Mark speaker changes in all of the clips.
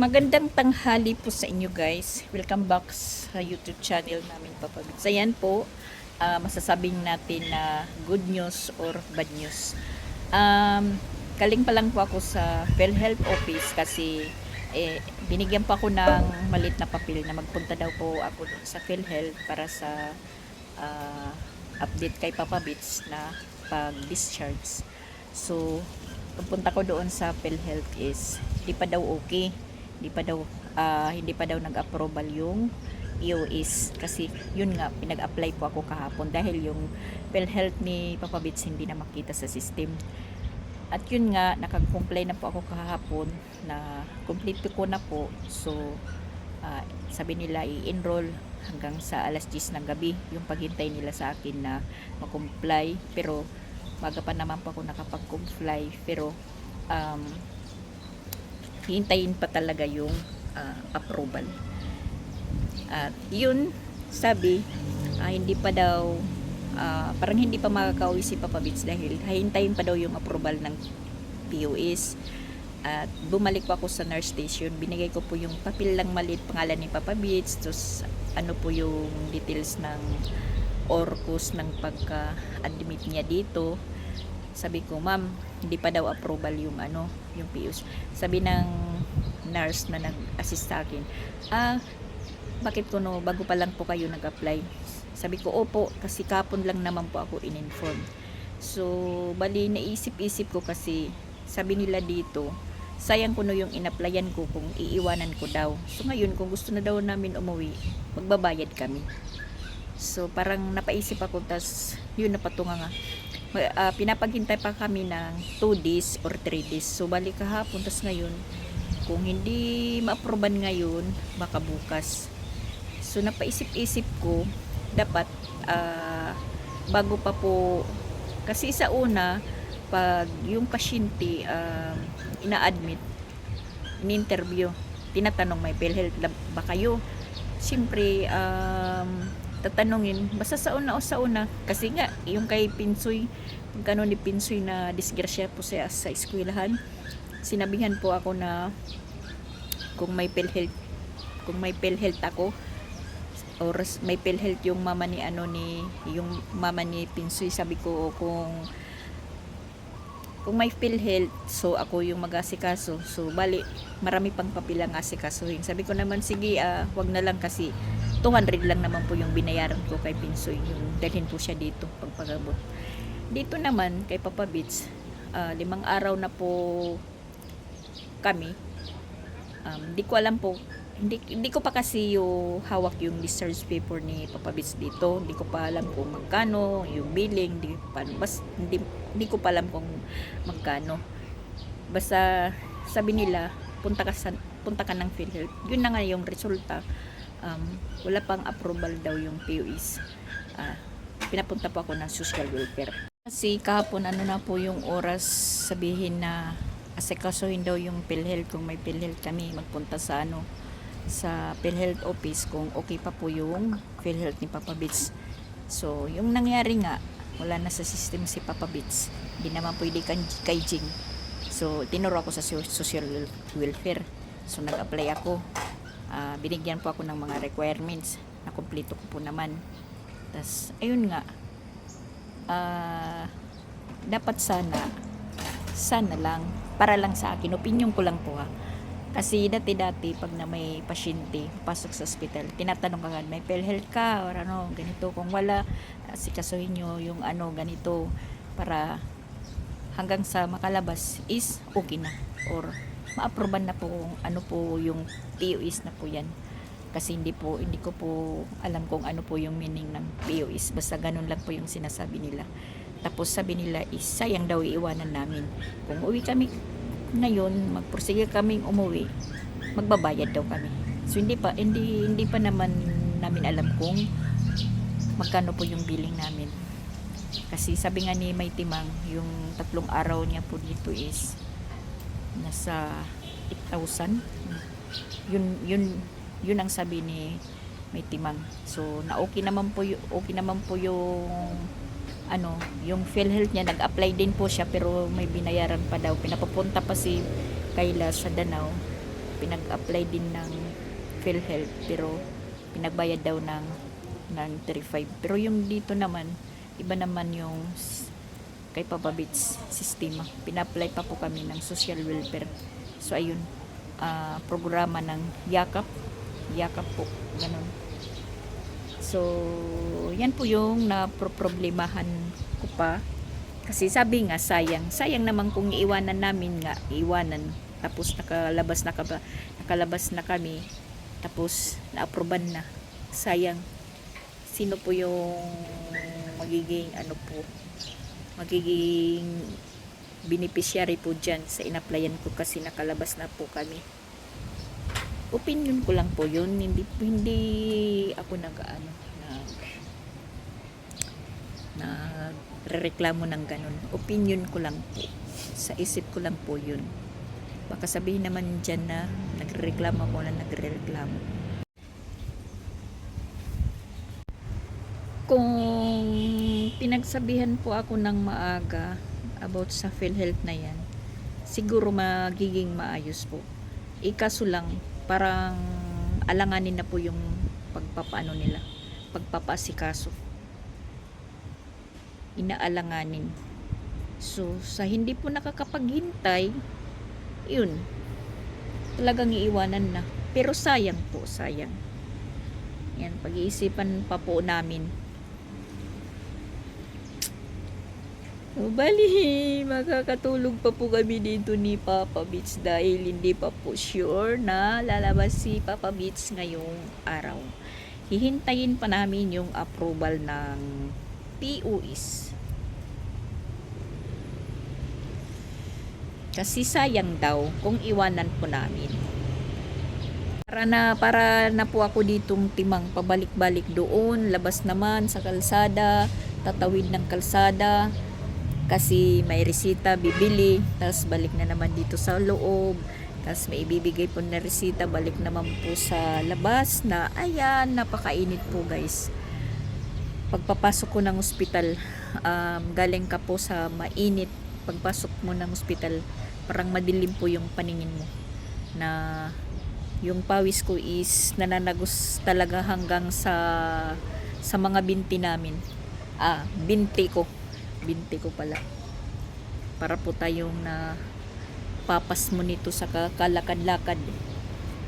Speaker 1: Magandang tanghali po sa inyo guys. Welcome back sa YouTube channel namin Papabits. Ayan po, masasabing natin na good news or bad news. Kaling pa lang po ako sa PhilHealth office kasi binigyan pa ako ng malit na papel na magpunta daw po ako sa PhilHealth para sa update kay Papabits na pag-discharge. So, pagpunta ko doon sa PhilHealth is hindi pa daw okay, hindi pa daw nag-approval yung EOS kasi yun nga pinag-apply po ako kahapon dahil yung PhilHealth ni Papabits hindi na makita sa system. At yun nga, nakag-comply na po ako kahapon na complete ko na po. So, sabi nila i-enroll hanggang sa alas 10 ng gabi yung paghintay nila sa akin na mag-comply. Pero, maga pa naman po ako nakapag-comply. Pero, hintayin pa talaga yung approval. At yun, sabi, hindi pa daw, parang hindi pa makakauwi si Papabits dahil hintayin pa daw yung approval ng POS. At bumalik po ako sa nurse station, binigay ko po yung papel lang malit, pangalan ni Papabits, tapos ano po yung details ng orcos ng pagka-admit niya dito. Sabi ko, ma'am, hindi pa daw approval yung yung POS. Sabi ng nurse na nag-assist sa akin, bakit ko bago pa lang po kayo nag-apply? Sabi ko, opo, kasi kapon lang naman po ako in-inform. So, bali naisip-isip ko kasi sabi nila dito, sayang ko yung in-applyan ko kung iiwanan ko daw. So, ngayon, kung gusto na daw namin umuwi, magbabayad kami. So, parang napaisip ako, tas yun, napatunga nga. Pinapaghintay pa kami ng 2 days or 3 days. So, balik kahapon, tas ngayon, kung hindi ma-approvean ngayon, baka bukas. So, napaisip-isip ko, dapat, bago pa po, kasi sa una, pag yung pasyente, ina-admit, in-interview, tinatanong, may PhilHealth ba kayo? Siyempre, tatanungin, basta sa una, kasi nga, yung kay Pinsoy, pagkano ni Pinsoy na disgrasya po siya sa eskwelahan, sinabihan po ako na kung may PhilHealth ako, or may PhilHealth yung mama ni yung mama ni Pinsoy, sabi ko kung may PhilHealth, so ako yung mag-asikaso. So, bali, marami pang papilang asikasuhin. Sabi ko naman, sige, wag na lang kasi 200 lang naman po yung binayaran ko kay Pinsoy. Yung dalhin po siya dito, pagpagabot. Dito naman, kay Papabits, 5 araw na po kami. Hindi ko alam po, hindi ko pa kasi yung hawak yung discharge paper ni Papabits dito. Hindi ko pa alam kung magkano yung billing, hindi ko pa alam kung magkano. Basta sabi nila, punta ka ng PhilHealth. Yun na nga yung resulta. Wala pang approval daw yung POS. Pinapunta po ako ng social welfare. Kasi kahapon na po yung oras sabihin na asikasuhin daw yung PhilHealth, kung may PhilHealth kami magpunta sa sa PhilHealth office kung okay pa po yung PhilHealth ni Papabits. So, yung nangyari nga, wala na sa system si Papabits. Hindi naman pwede kay Jing. So, tinuro ako sa social welfare. So, nag-apply ako. Binigyan po ako ng mga requirements. Nakumpleto ko po naman. Tas, ayun nga. Dapat sana lang, para lang sa akin, opinion ko lang po kasi dati pag na may pasyente pasok sa ospital, tinatanong ka agad, may PhilHealth ka or ganito, kung wala, sikasuhin nyo yung ganito para hanggang sa makalabas is okay na or ma-approvean na po po yung POS na po yan. Kasi hindi ko po alam kung ano po yung meaning ng POS, basta ganun lang po yung sinasabi nila. Tapos sabi nila is sayang daw iiwanan namin. Kung uwi kami ngayon, magpursige kaming umuwi, magbabayad daw kami. So hindi pa naman namin alam kung magkano po yung billing namin. Kasi sabi nga ni May Timang, yung 3 araw niya po dito is nasa 8,000. Yun ang sabi ni May Timang. So na okay naman po yung yung PhilHealth niya, nag-apply din po siya pero may binayaran pa daw. Pinapapunta pa si Kayla sa Danau pinag-apply din ng PhilHealth, pero pinagbayad daw ng 35. Pero yung dito naman, iba naman yung kay Papa Beach sistema. Pina-apply pa po kami ng social welfare. So ayun, programa ng yakap po, ganun. So yan po yung naproproblemahan ko pa, kasi sabi nga sayang naman kung iiwanan namin, tapos nakalabas na kami, tapos na-aproban na. Sayang, sino po yung magiging beneficiary po dyan sa in-applyan ko, kasi nakalabas na po kami. Opinion ko lang po yun, hindi ako nagrereklamo ng ganun. Opinion ko lang po, sa isip ko lang po yun. Baka sabihin naman dyan na nagrereklamo ako na nagrereklamo. Kung pinagsabihan po ako ng maaga about sa PhilHealth na yan, siguro magiging maayos po. Ikaso lang, parang alanganin na po yung pagpapasikaso. Inaalanganin. So, sa hindi po nakakapaghintay, yun, talagang iiwanan na. Pero sayang po, sayang. Yan, pag-iisipan pa po namin. So, bali, makakatulog pa po kami dito ni Papa Beach dahil hindi pa po sure na lalabas si Papa Beach ngayong araw. Hihintayin pa namin yung approval ng PUIs. Kasi sayang daw kung iwanan po namin. Para na po ako ditong timang pabalik-balik doon, labas naman sa kalsada, tatawid ng kalsada, kasi may resita bibili, tapos balik na naman dito sa loob, tapos may ibibigay po na resita, balik naman po sa labas na, ayan, napakainit po guys. Pagpapasok ko ng ospital, galing ka po sa mainit, pagpasok mo ng ospital, parang madilim po yung paningin mo, na yung pawis ko is nananagos talaga hanggang sa mga binti namin. Binti ko pala. Para po tayong na papas mo nito sa kalakad-lakad.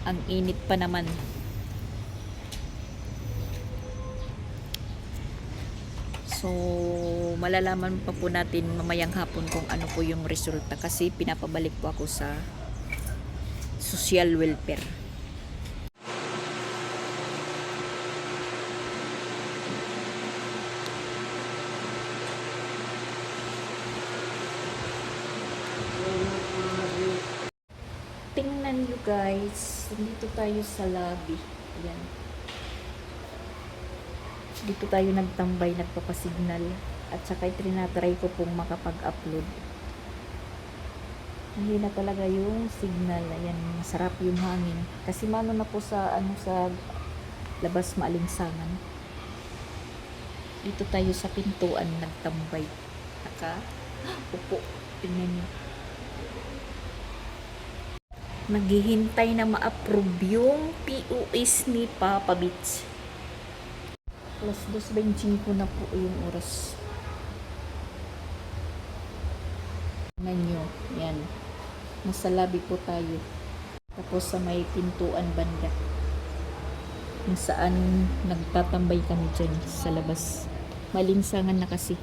Speaker 1: Ang init pa naman. So, malalaman pa po natin mamayang hapon kung ano po yung resulta, kasi pinapabalik po ako sa social welfare. Tingnan nyo guys, dito tayo sa lobby. Ayan. Dito tayo nagtambay, nagpapasignal. At saka trinatry ko pong makapag-upload. Hindi na talaga yung signal. Ayan, masarap yung hangin. Kasi mano na po sa labas, maalinsangan. Dito tayo sa pintuan nagtambay. Upo. Tingnan nyo. Naghihintay na ma-approve yung PUIs ni Papa Beach. Plus 2:25 na po yung oras. Tingnan nyo, yan. Nasa lobby po tayo. Tapos sa may pintuan banda, kung saan nagtatambay kami dyan sa labas. Malinsangan na kasi.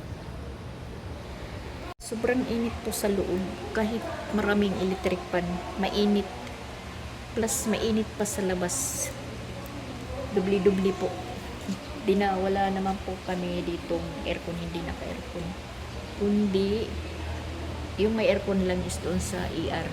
Speaker 1: Sobrang init po sa loob. Kahit maraming electric fan, mainit. Plus mainit pa sa labas. Dubli-dubli po. Wala naman po kami ditong aircon, hindi naka-aircon. Kundi yung may aircon lang is doon sa ER.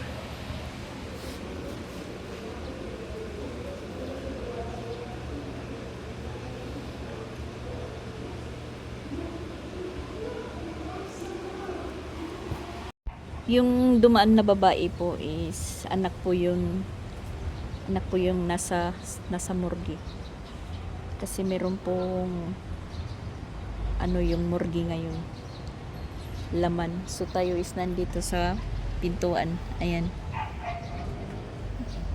Speaker 1: Yung dumaan na babae po is anak po yung nasa morgue. Kasi meron pong yung morgue ngayon, laman. So tayo is nandito sa pintuan. Ayan.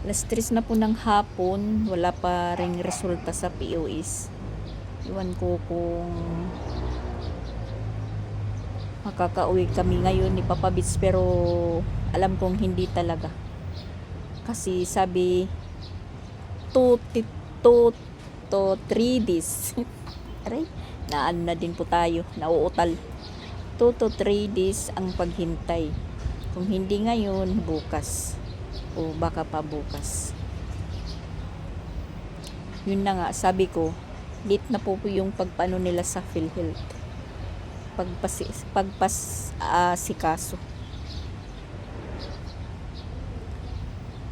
Speaker 1: Alas 3 na po ng hapon, wala pa ring resulta sa POS. Iwan ko kung makakauwi kami ngayon ni Papa Beach, pero alam kong hindi talaga. Kasi sabi 2 to 3 days. Aray, naan na din po tayo, nauutal. 2 to 3 days ang paghintay. Kung hindi ngayon, bukas. O baka pa bukas. Yun na nga, sabi ko, late na po yung pagpano nila sa PhilHealth. Sikaso.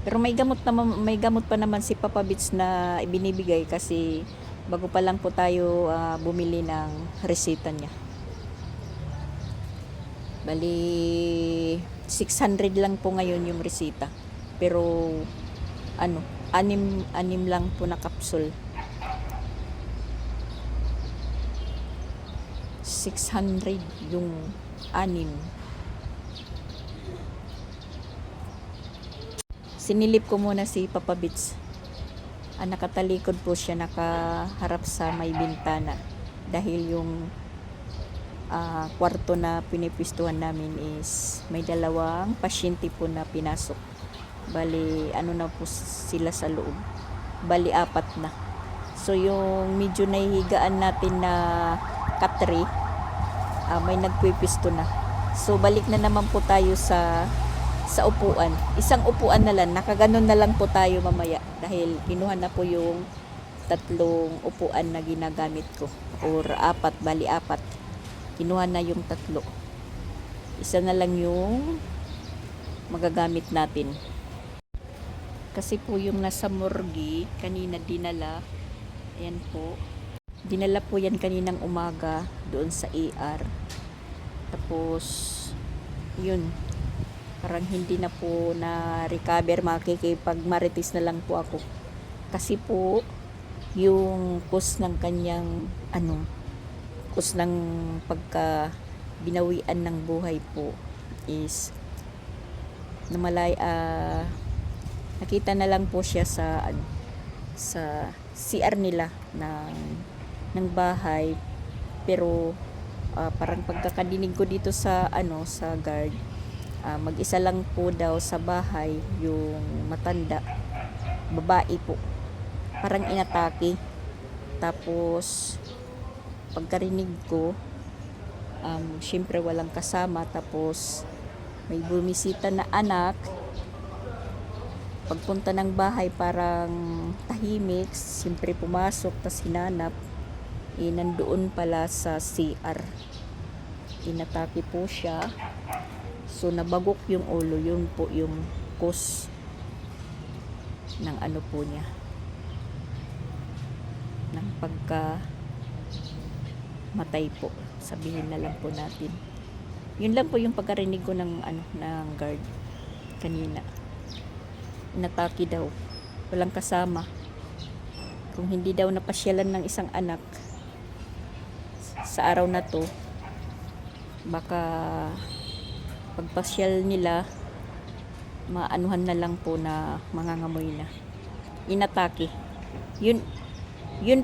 Speaker 1: Pero may gamot pa naman si Papa Beach na ibinibigay kasi bago pa lang po tayo bumili ng reseta niya. Bali 600 lang po ngayon yung reseta. Pero anim lang po na kapsul. 600 yung 6. Sinilip ko muna si Papa Beach. Nakatalikod po siya, nakaharap sa may bintana. Dahil yung kwarto na pinipwestuhan namin is may dalawang pasyente po na pinasok. Bali, na po sila sa loob. Bali, 4 na. So, yung medyo nahihigaan natin na katri, may nagpipwesto na. So, balik na naman po tayo sa upuan. Isang upuan na lang. Nakaganon na lang po tayo mamaya. Dahil kinuha na po yung 3 upuan na ginagamit ko. Or 4, bali 4. Kinuha na yung 3. Isa na lang yung magagamit natin. Kasi po yung nasa morgue, kanina dinala. Ayan po. Dinala po yan kaninang umaga doon sa ER. Tapos, yun. Parang hindi na po na-recover. Makikipagmarites na lang po ako. Kasi po, yung cause ng kanyang, cause ng pagka binawian ng buhay po is nakita na lang po siya sa CR nila ng bahay, pero parang pagkakadinig ko dito sa guard, mag-isa lang po daw sa bahay yung matanda, babae po, parang inatake. Tapos pagkarinig ko, syempre walang kasama, tapos may bumisita na anak. Pagpunta ng bahay, parang tahimik, siyempre pumasok, tas hinanap, nandoon pala sa CR. Inatake po siya. So, nabagok yung ulo. Yun po yung cause ng po niya. Ng pagka matay po. Sabihin na lang po natin. Yun lang po yung pagkarinig ko ng guard kanina. Inatake daw, walang kasama. Kung hindi daw napasyalan ng isang anak sa araw na to, baka pagpasyal nila, maanuhan na lang po na mangangamoy na. Inatake. Yun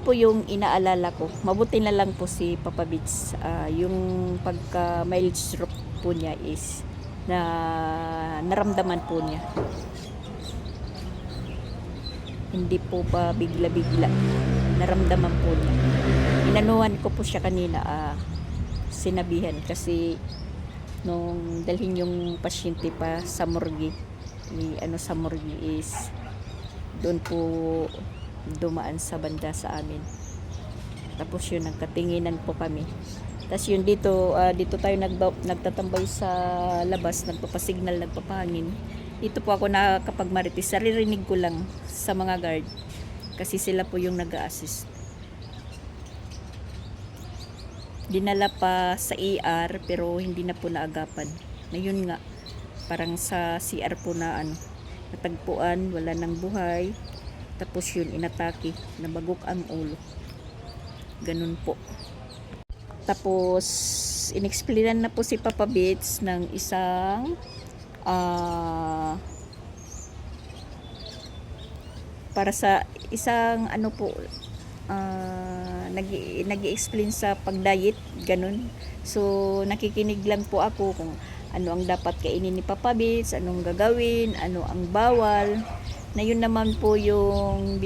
Speaker 1: po yung inaalala ko. Mabuti na lang po si Papa Beach. Yung pagka mild stroke po niya is naramdaman po niya. Hindi po pa bigla-bigla. Naramdaman po niya. Inanuhan ko po siya kanina, sinabihan kasi nung dalhin yung pasyente pa sa morgue, sa morgue is doon po dumaan sa banda sa amin. Tapos yun, nagkatinginan po kami. Tapos yun, dito tayo nagtatambay sa labas, nagpapasignal, nagpapahangin. Dito po ako nakakapagmarites. Saririnig ko lang sa mga guard kasi sila po yung nag-a-assist. Dinala pa sa ER pero hindi na po naagapan. Ngayon nga, parang sa CR po na natagpuan, wala nang buhay. Tapos yun, inatake, nabagok ang ulo. Ganun po. Tapos, inexplainan na po si Papa Beach ng isang para sa isang ano po, nag-i-explain sa pag-diet, ganun. So, nakikinig lang po ako kung ano ang dapat kainin ni Papa Bits, anong gagawin, ano ang bawal. Na yun naman po yung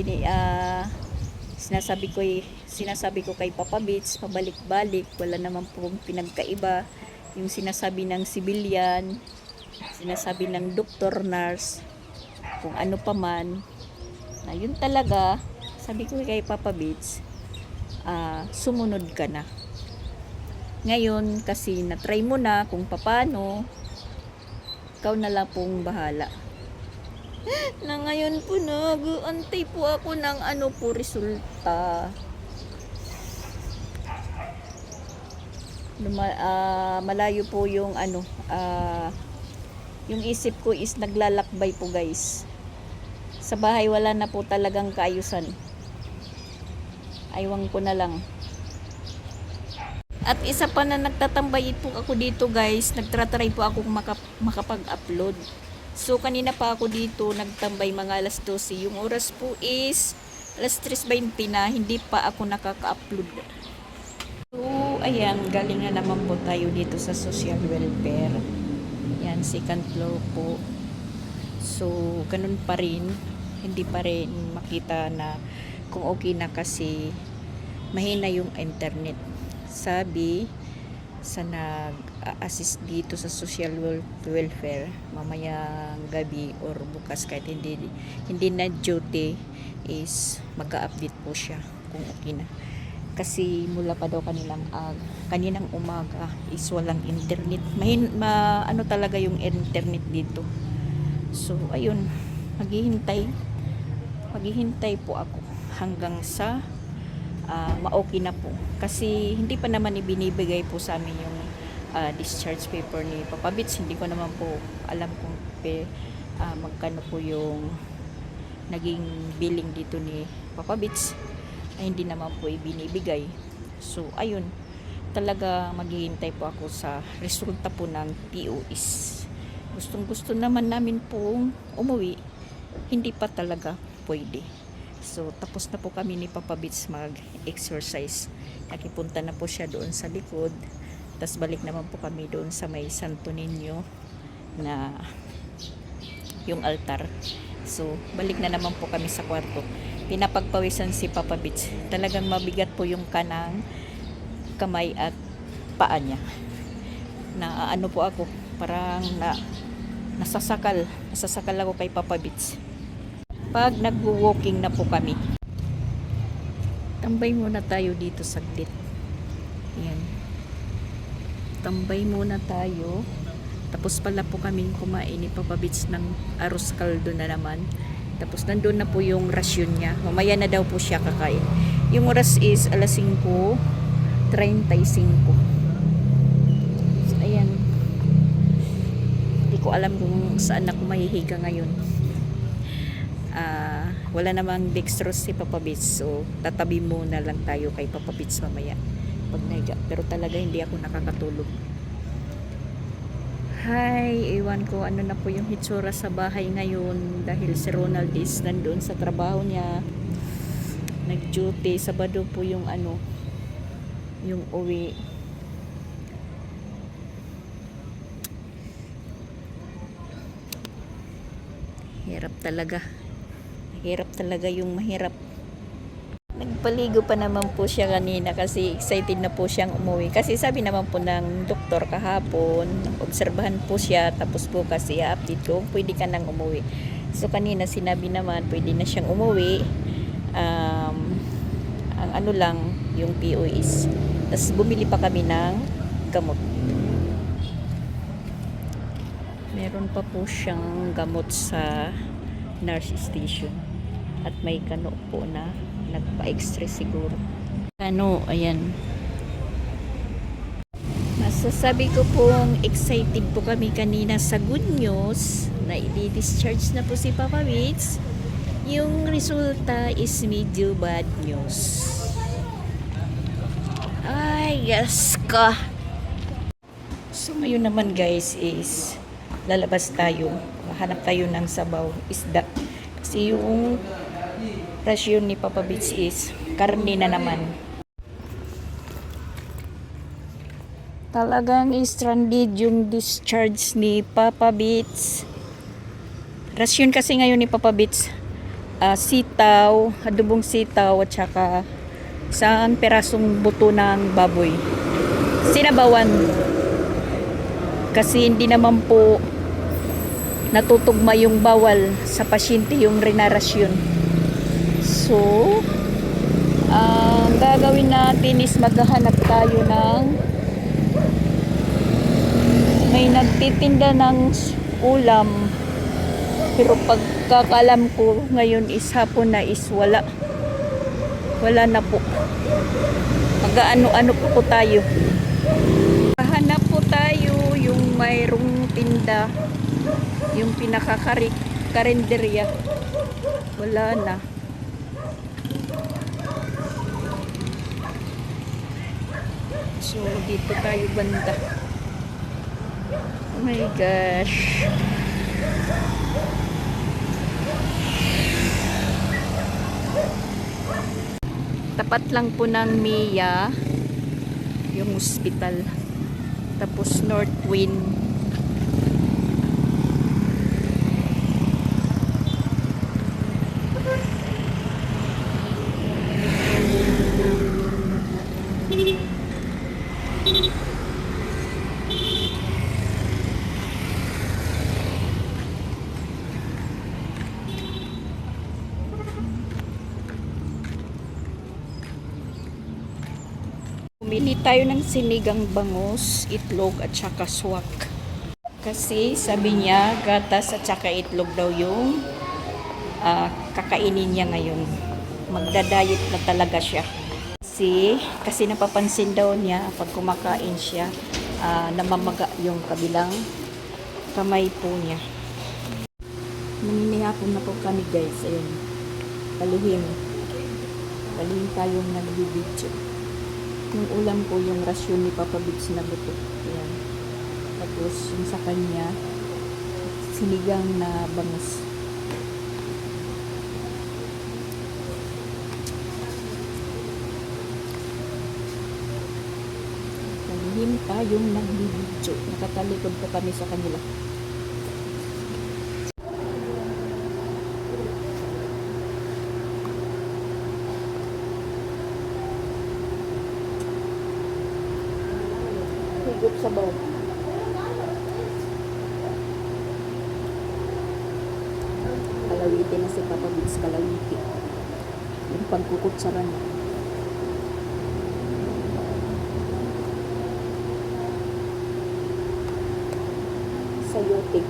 Speaker 1: sinasabi ko kay Papa Bits, pabalik-balik, wala naman po pinagkaiba. Yung sinasabi ng civilian, sinasabi ng doktor, nurse, kung ano pa man, na yun talaga, sabi ko kay Papa Bits, sumunod ka na. Ngayon, kasi na-try mo na kung paano, ikaw na lang pong bahala. Na ngayon po, nag-antay po ako ng ano po, resulta. Malayo po yung ano, yung isip ko is naglalakbay po, guys. Sa bahay wala na po talagang kaayusan. Aywan ko na lang. At isa pa na nagtatambay po ako dito, guys, nagtratry po akong makapag-upload. So kanina pa ako dito nagtambay mga alas 12. Yung oras po is alas 3:20 na, hindi pa ako nakaka-upload. So ayan, galing na naman po tayo dito sa social welfare. Yan, second floor po. So ganun pa rin, hindi pa rin makita na kung okay na kasi mahina yung internet. Sabi sa nag-assist dito sa social welfare, mamayang gabi or bukas kahit hindi na duty is mag-update po siya kung okay na. Kasi mula pa daw kaninang umaga is walang internet. Ano talaga yung internet dito. So ayun, maghihintay po ako hanggang sa ma-okay na po. Kasi hindi pa naman ibinibigay po sa amin yung discharge paper ni Papa Bits. Hindi ko naman po alam kung magkano po yung naging billing dito ni Papa Bits. Ay hindi naman po ibinibigay. So ayun, talaga maghihintay po ako sa resulta po ng POS. Gustong gusto naman namin pong umuwi, hindi pa talaga pwede. So, tapos na po kami ni Papa Bits mag-exercise. Nakipunta na po siya doon sa likod. Tapos balik naman po kami doon sa may Santo Niño na yung altar. So, balik na naman po kami sa kwarto. Pinapagpawisan si Papa Bits. Talagang mabigat po yung kanang kamay at paa niya. Na ano po ako, parang nasasakal ako kay Papa Bits. Pag nag-walking na po kami, tambay muna tayo dito saglit. Ayan. Tambay muna tayo. Tapos pala po kami kumain ni Papa Bits ng arroz caldo na naman. Tapos nandun na po yung rasyon niya. Mamaya na daw po siya kakain. Yung oras is alas 5:35. So, ayan. Hindi ko alam kung saan ako mahihiga ngayon. Wala namang dextrose si Papa Bits, so tatabi muna lang tayo kay Papa Bits mamaya pag naiga. Pero talaga hindi ako nakakatulog. Hi, ewan ko ano na po yung hitsura sa bahay ngayon dahil si Ronald is nandoon sa trabaho niya, nag-duty. Sabado po yung yung uwi. Hirap talaga yung mahirap. Nagpaligo pa naman po siya kanina kasi excited na po siyang umuwi. Kasi sabi naman po ng doktor kahapon, obserbahan po siya, tapos po kasi update ko, pwede ka nang umuwi. So kanina sinabi naman, pwede na siyang umuwi. Ang ano lang, yung POS. Tapos bumili pa kami ng gamot. Meron pa po siyang gamot sa nurse station. At may kano po na nagpa-extra siguro. Ayan. Masasabi ko pong excited po kami kanina sa good news na i-discharge na po si Papa Bits. Yung resulta is medyo bad news. Ay, yes ka. So, ngayon naman guys is lalabas tayo. Hanap tayo ng sabaw, isda. Kasi yung rasyon ni Papa Beats is karne na naman. Talagang stranded yung discharge ni Papa Beats. Rasyon kasi ngayon ni Papa Beats, sitaw, adobong sitaw at saka isang perasong buto ng baboy. Sinabawan. Kasi hindi naman po natutugma yung bawal sa pasyente yung renarasyon. So, ang gagawin natin is maghahanap tayo ng may nagtitinda ng ulam, pero pagkakalam ko ngayon is hapon na is wala na po. Mag-ano-ano po tayo, hanap po tayo yung mayroong tinda, yung pinaka-karinderya, wala na. So dito tayo banda. Oh my gosh. Tapat lang po ng Mia yung hospital. Tapos North Wind. Pumili tayo ng sinigang bangus, itlog at saka swak. Kasi sabi niya gatas at saka itlog daw yung kakainin niya ngayon. Magda-diet na talaga siya. Kasi napapansin daw niya pag kumakain siya, namamaga yung kabilang kamay po niya. Maninihapon na po kami guys. Ayun. Palihim tayong nagbibidyo. Yung ulam ko yung rasyon ni Papa Beats na buto. Ayan. Tapos yung sa kanya sinigang na bangus. Palihim tayong nagbibidyo. Nakatalikod po kami sa kanila. Higop sa baw. Kalawiti na si Papa Beats, kalawiti. Yung pagkukutsaran niya. Sayote.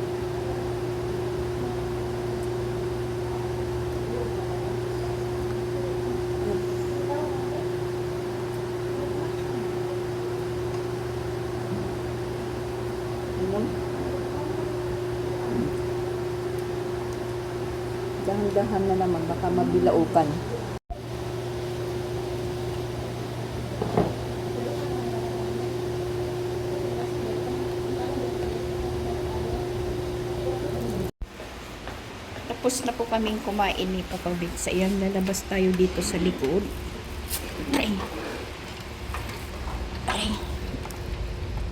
Speaker 1: Dahan-dahan na naman, baka mabilaukan. Tapos na po kaming kumain ni Papa Beats. Ayan, lalabas tayo dito sa likod. Ay.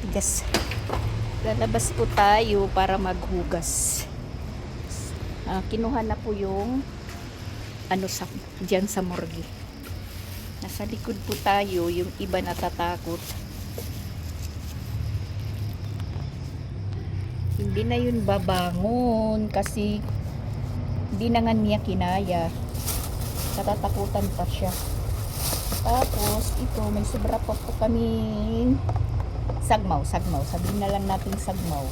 Speaker 1: Tigas. Lalabas po tayo para maghugas. Kinuha na po yung diyan sa morgue. Nasa likod po tayo, yung iba natatakot. Hindi na yun babangon kasi hindi na nga niya kinaya. Natatakutan pa siya. Tapos ito, may sobra pa po kaming sagmaw. Sabihin na lang natin sagmaw.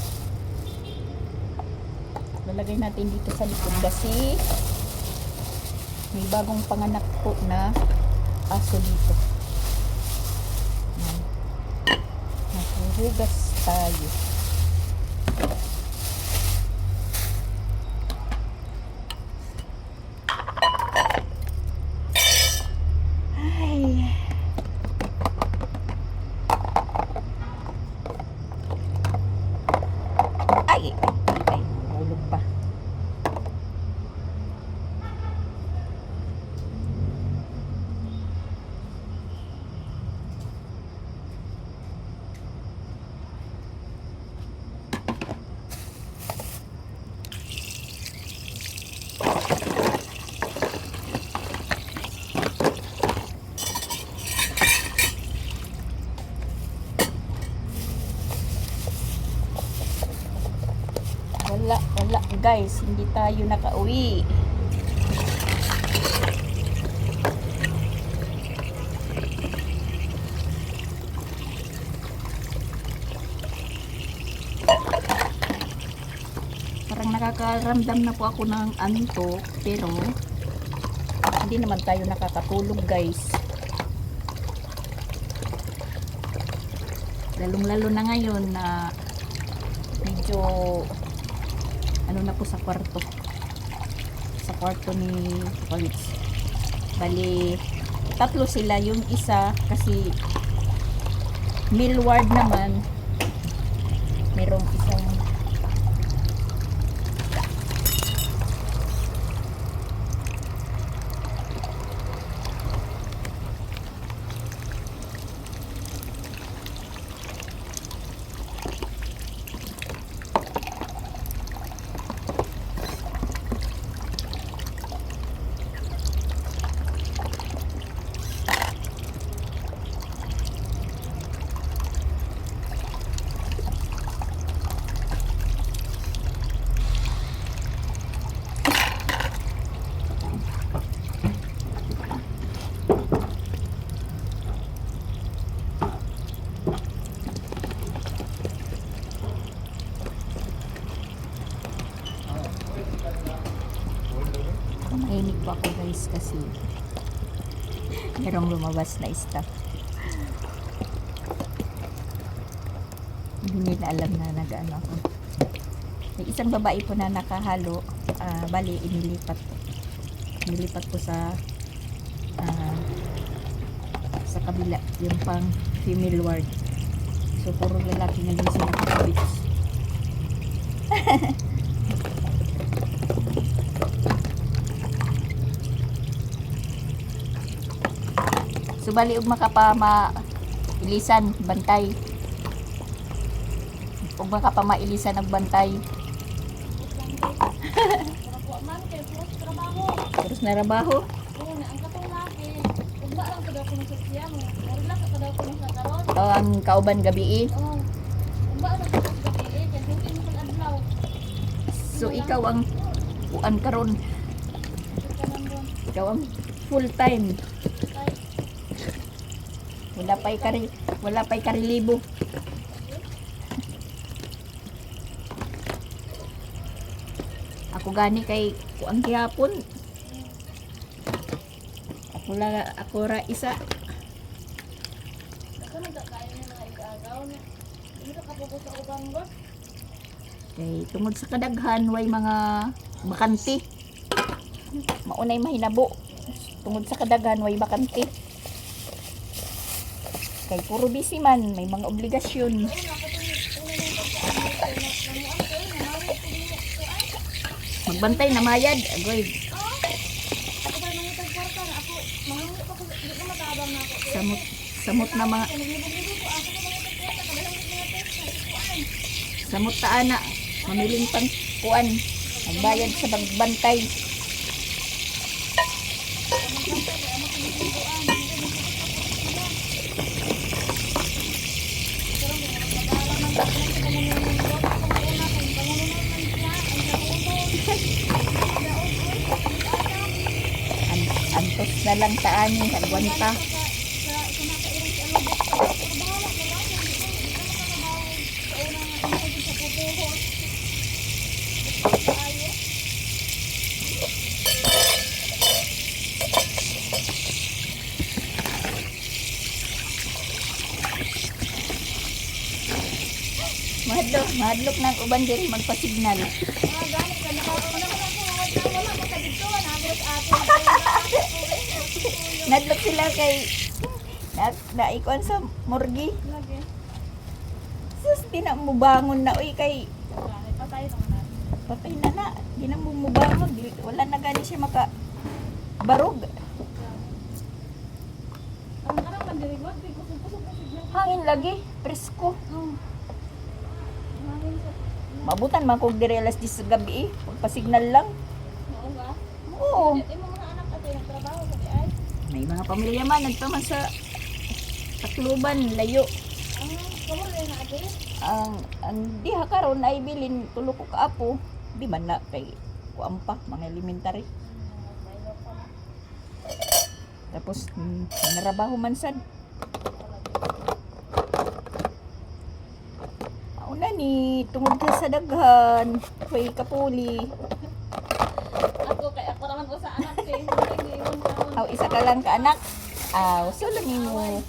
Speaker 1: Lalagay natin dito sa likod kasi may bagong panganak po na aso dito. Maghuhugas tayo. Ay, hulog pa. guys, hindi tayo nakauwi. Parang nakakaramdam na po ako ng antok, pero hindi naman tayo nakakatulog guys. Lalong-lalo na ngayon na medyo ano na po sa kwarto. Sa kwarto ni Pawits. Bali, tatlo sila. Yung isa kasi meal ward naman. Merong isang mahinig po ako guys kasi merong lumabas na staff. Hindi nila alam na nag-ano ako. May isang babae po na nakahalo, bali inilipat po sa kabila yung pang female ward. So puro lalaki na din sila kapabits. So bali ug makapama-ilisan bantay. Ug makapama-ilisan og bantay. Terus na trabaho. Ang kauban gabi. So ikaw ang uan karon. Ikaw ang full time. Wala pa'y karilibo. Ako gani kay kuang gihapon. Ako ra isa. Okay, tungod sa kadaghan way mga bakante. Maunay mahinabo. Tungod sa kadaghan way bakante. Kay puro busy man, may mga obligasyon. Magbantay na mayad, agoy. Samot na mga samot taan na mamiling pang kuan ang bayad sa pagbantay. Antos na lang taani agwanta. Mahadlok ng uban diri magpa-signal. Nadlok sila kay naikon sa morgi. Sus, di na mo bangon na uy kay patay na. Di na mo bangon. Wala na gani siya barog. Hangin lagi, presko. Mabutan man kog diri alas 10 sa gabi pagpa-signal lang. Oo. May mga pamilya man nagtaman sa Tacloban, layo. Ang diha karon ay bilin tulo ko kaapo. Di man na kay kuan pa mga elementary. Tapos narabaho man sad. Una ni tungod ka sa daghan, kay kapuli.
Speaker 2: Ako kay ako naman ko sa anak eh.
Speaker 1: Aw isa ka lang ka anak. Aw solo nimo.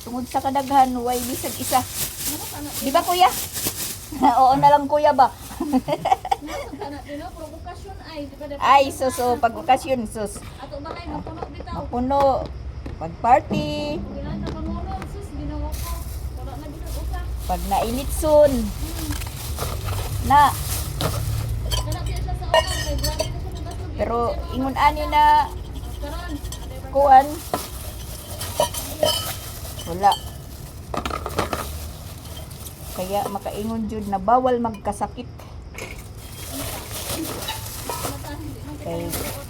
Speaker 1: Tungod sa kadaghan, way bisag isa. Di ba kuya? Oo na lang kuya ba?
Speaker 2: Provokasyon ay, di ba?
Speaker 1: Ay, so, pag okasyon, sus.
Speaker 2: Ato ba kayo mapuno bitaw?
Speaker 1: Mapuno. Pag party,
Speaker 2: Gilan na pangulo, sus, ginawa ko. Wala na bisag usa.
Speaker 1: pag nainit soon. Na,
Speaker 2: Kana siya sa ulo, kay grabe na siya nagasog.
Speaker 1: pero ingon ani na
Speaker 2: Karon,
Speaker 1: kuan. Wala. Kaya makaingon jud na bawal magkasakit. Kay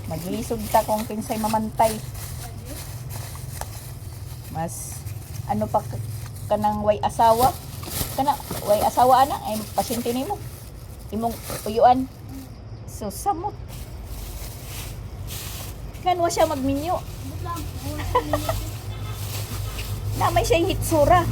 Speaker 1: maglisod ta kung kinsay mamantay. Mas ano pa kanang way asawa? Kana way asawa ana ay pasyente nimo. Imong uyuan. So samot. Kanwa siya magminyo.
Speaker 2: butlang.
Speaker 1: Na may siyang hitsura.